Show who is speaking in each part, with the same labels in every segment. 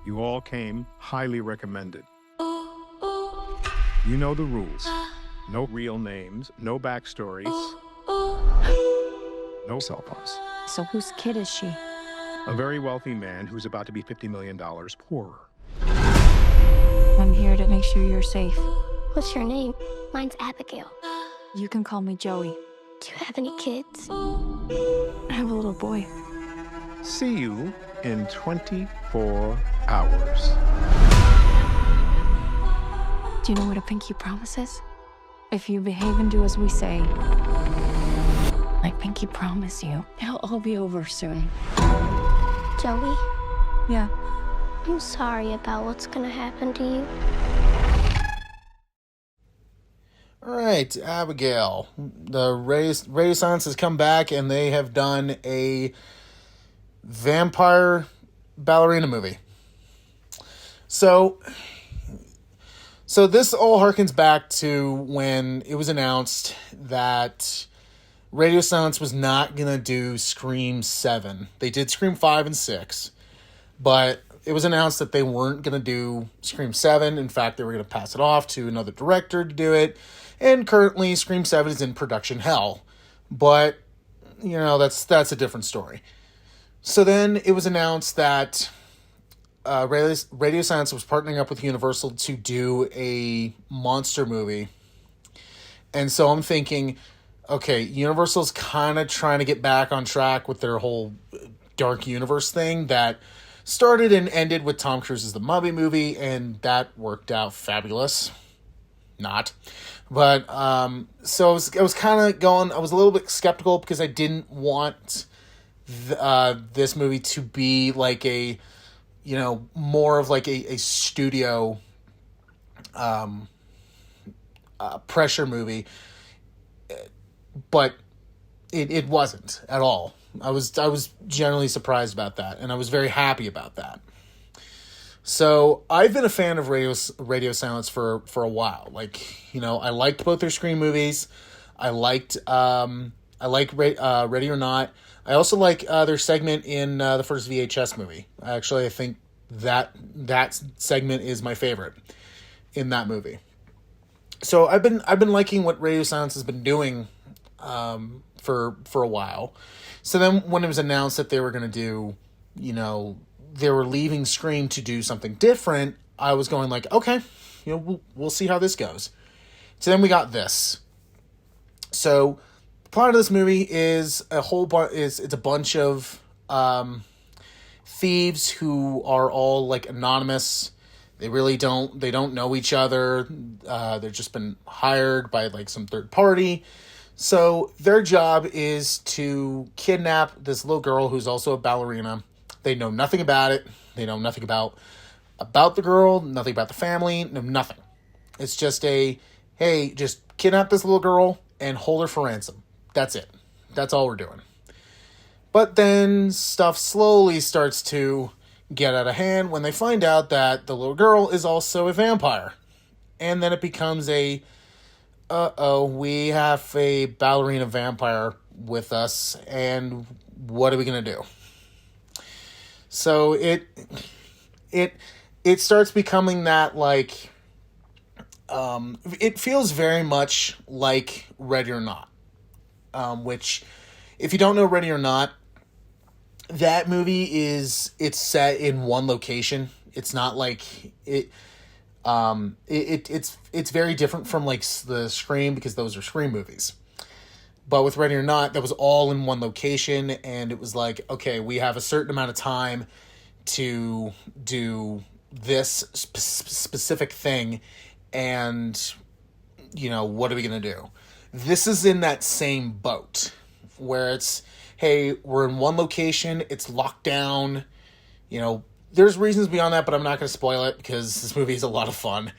Speaker 1: You all came highly recommended. You know the rules. No real names, no backstories, no cell phones.
Speaker 2: So whose kid is she?
Speaker 1: A very wealthy man who's about to be $50 million poorer.
Speaker 2: I'm here to make sure you're safe.
Speaker 3: What's your name? Mine's Abigail.
Speaker 2: You can call me Joey.
Speaker 3: Do you have any kids?
Speaker 2: I have a little boy.
Speaker 1: See you in 24 hours.
Speaker 2: Do you know what a pinky promise is? If you behave and do as we say, I pinky promise you, it'll all be over soon.
Speaker 3: Joey,
Speaker 2: Yeah.
Speaker 3: I'm sorry about what's gonna happen to you.
Speaker 4: All right, Abigail. The Radio Silence has come back, and they have done a vampire ballerina movie. So this all harkens back to when it was announced that Radio Silence was not going to do Scream 7. They did Scream 5 and 6, but it was announced that they weren't going to do Scream 7. In fact, they were going to pass it off to another director to do it. And currently, Scream 7 is in production hell. But, you know, that's a different story. So then it was announced that Radio Silence was partnering up with Universal to do a monster movie. And so I'm thinking, okay, Universal's kind of trying to get back on track with their whole dark universe thing that started and ended with Tom Cruise's The Mummy movie, and that worked out fabulous. Not. But, so I was kind of going, I was a little bit skeptical because I didn't want this movie to be like a, you know, more of like a studio pressure movie. But it wasn't at all. I was generally surprised about that, and I was very happy about that. So I've been a fan of Radio Silence for a while. Like, you know, I liked both their Scream movies. I like Ready or Not. I also like their segment in the first VHS movie. Actually, I think that segment is my favorite in that movie. So I've been liking what Radio Silence has been doing for a while. So then when it was announced that they were going to do, you know, they were leaving Scream to do something different, I was going like, okay, you know, we'll see how this goes. So then we got this. So the plot of this movie is it's a bunch of thieves who are all like anonymous. They really don't know each other. They've just been hired by like some third party. So their job is to kidnap this little girl who's also a ballerina. They know nothing about it. They know nothing about the girl, nothing about the family, no nothing. It's just hey, just kidnap this little girl and hold her for ransom. That's it. That's all we're doing. But then stuff slowly starts to get out of hand when they find out that the little girl is also a vampire. And then it becomes we have a ballerina vampire with us, and what are we going to do? So it starts becoming that, like, it feels very much like Ready or Not, which, if you don't know Ready or Not, that movie it's set in one location. It's not like it's very different from like the Scream, because those are Scream movies. But with Ready or Not, that was all in one location, and it was like, okay, we have a certain amount of time to do this specific thing, and, you know, what are we going to do? This is in that same boat, where it's, hey, we're in one location, it's locked down, you know, there's reasons beyond that, but I'm not going to spoil it, because this movie is a lot of fun.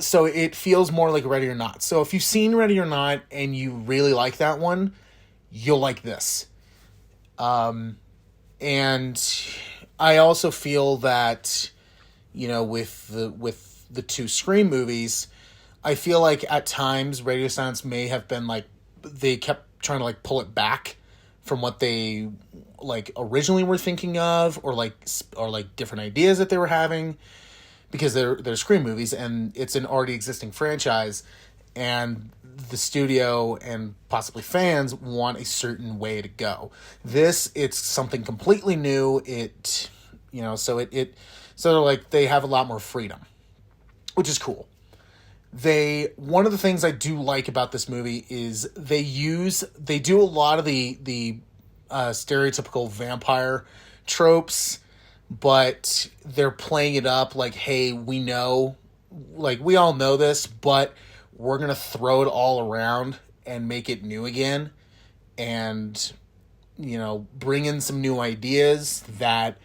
Speaker 4: So it feels more like Ready or Not. So if you've seen Ready or Not and you really like that one, you'll like this. And I also feel that, you know, with the two Scream movies, I feel like at times Radio Silence may have been like, they kept trying to like pull it back from what they like originally were thinking of, or like different ideas that they were having, because they're Scream movies and it's an already existing franchise, and the studio and possibly fans want a certain way to go. This, it's something completely new. It, you know, so like they have a lot more freedom, which is cool. One of the things I do like about this movie is they do a lot of the stereotypical vampire tropes, but they're playing it up like, hey, we know, like, we all know this, but we're going to throw it all around and make it new again. And, you know, bring in some new ideas that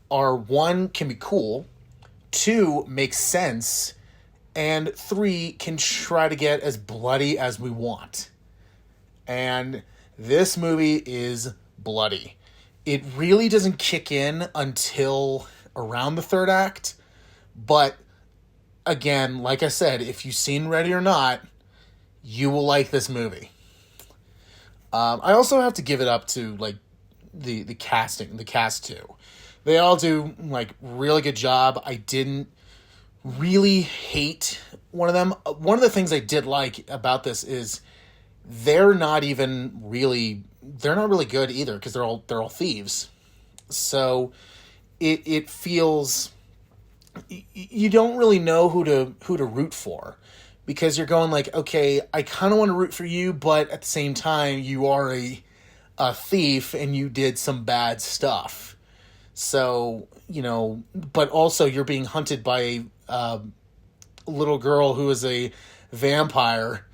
Speaker 4: are, one, can be cool, two, make sense, and three, can try to get as bloody as we want. And this movie is bloody. It really doesn't kick in until around the third act. But again, like I said, if you've seen Ready or Not, you will like this movie. I also have to give it up to like the cast too. They all do like really good job. I didn't really hate one of them. One of the things I did like about this is they're not really good either, because they're all thieves. So it feels, you don't really know who to root for, because you're going like, okay, I kind of want to root for you, but at the same time you are a thief and you did some bad stuff. So, you know, but also you're being hunted by a little girl who is a vampire,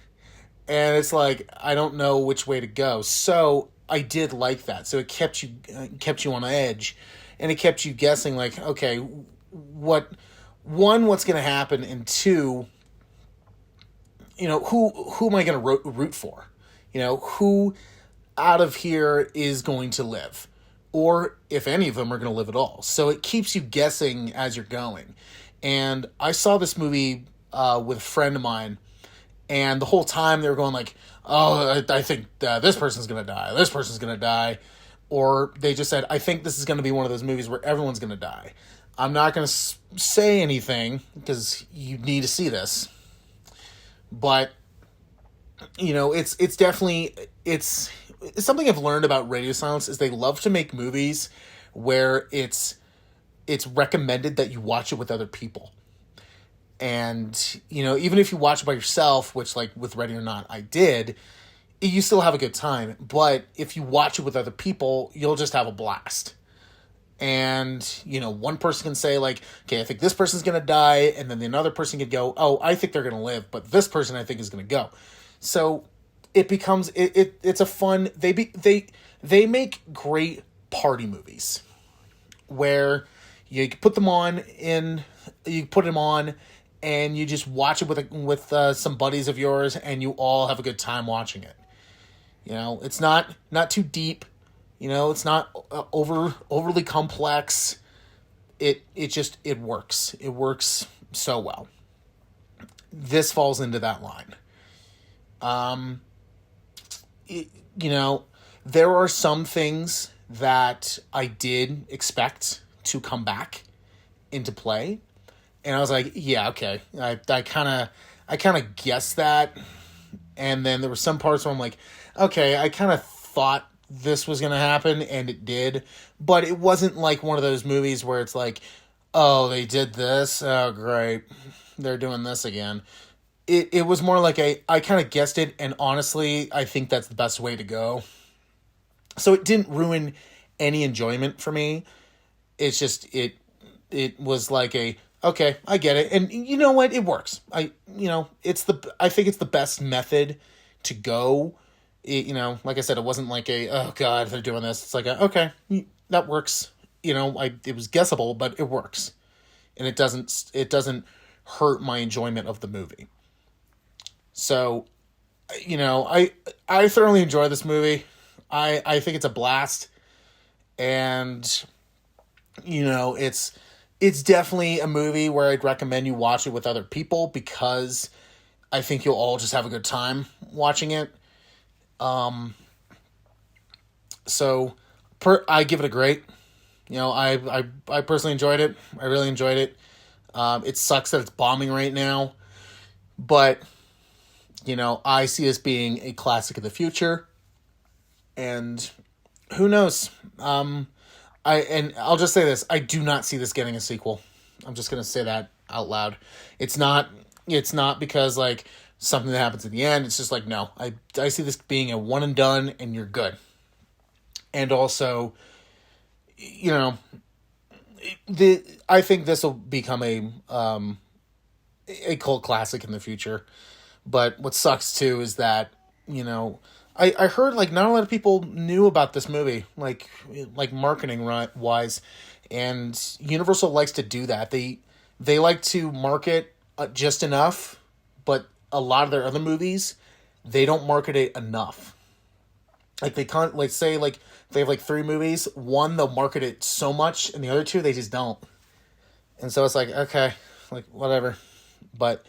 Speaker 4: and it's like, I don't know which way to go. So I did like that. So it kept you on edge, and it kept you guessing like, okay, what's going to happen, and two, you know, who am I going to root for? You know, who out of here is going to live? Or if any of them are going to live at all. So it keeps you guessing as you're going. And I saw this movie with a friend of mine, and the whole time they were going like, oh, I think this person's going to die. This person's going to die. Or they just said, I think this is going to be one of those movies where everyone's going to die. I'm not going to say anything because you need to see this. But, you know, it's definitely, it's something I've learned about Radio Silence is they love to make movies where it's recommended that you watch it with other people. And, you know, even if you watch it by yourself, which like with Ready or Not, I did, you still have a good time. But if you watch it with other people, you'll just have a blast. And, you know, one person can say like, okay, I think this person's going to die. And then another person could go, oh, I think they're going to live, but this person I think is going to go. So it becomes, it's a fun, they make great party movies where you put them on and you just watch it with some buddies of yours, and you all have a good time watching it. You know, it's not too deep. You know, it's not overly complex. It works. It works so well. This falls into that line. You know, there are some things that I did expect to come back into play, and I was like, yeah, okay. I kind of guessed that, and then there were some parts where I'm like, okay, I kind of thought this was going to happen, and it did, but it wasn't like one of those movies where it's like, oh, they did this, oh, great, they're doing this again. It was more like I kind of guessed it, and honestly, I think that's the best way to go. So it didn't ruin any enjoyment for me. It's just, it was like okay, I get it. And you know what? It works. I think it's the best method to go. You know, like I said, it wasn't like oh God, they're doing this. It's like, okay, that works. You know, it was guessable, but it works. And it doesn't hurt my enjoyment of the movie. So, you know, I thoroughly enjoy this movie. I think it's a blast. And, you know, it's definitely a movie where I'd recommend you watch it with other people, because I think you'll all just have a good time watching it. So I give it a great. You know, I personally enjoyed it. I really enjoyed it. It sucks that it's bombing right now, but you know, I see this being a classic of the future, and who knows? I'll just say this: I do not see this getting a sequel. I'm just gonna say that out loud. It's not because like something that happens at the end. It's just like, no, I see this being a one and done, and you're good. And also, you know, I think this will become a cult classic in the future. But what sucks too is that, you know, I heard like not a lot of people knew about this movie, like marketing wise, and Universal likes to do that. They like to market just enough, but a lot of their other movies, they don't market it enough. Like they can't, like say like they have like 3 movies, one they'll market it so much, and the other 2 they just don't. And so it's like, okay, like whatever. But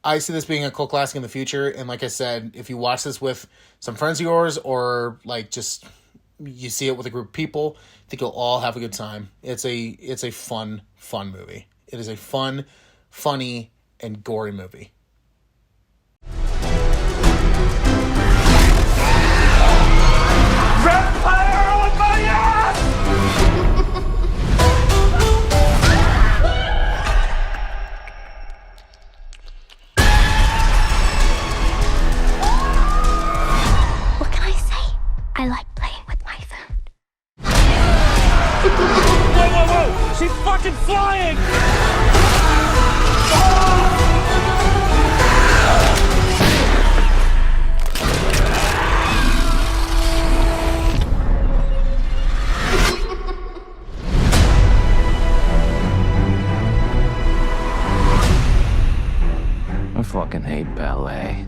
Speaker 4: I see this being a cult classic in the future, and like I said, if you watch this with some friends of yours, or like just you see it with a group of people, I think you'll all have a good time. It's a fun movie. It is a fun, funny, and gory movie.
Speaker 5: Vampire on my ass!
Speaker 3: What can I say? I like playing with my food.
Speaker 5: Whoa! She's fucking flying!
Speaker 6: I fucking hate ballet.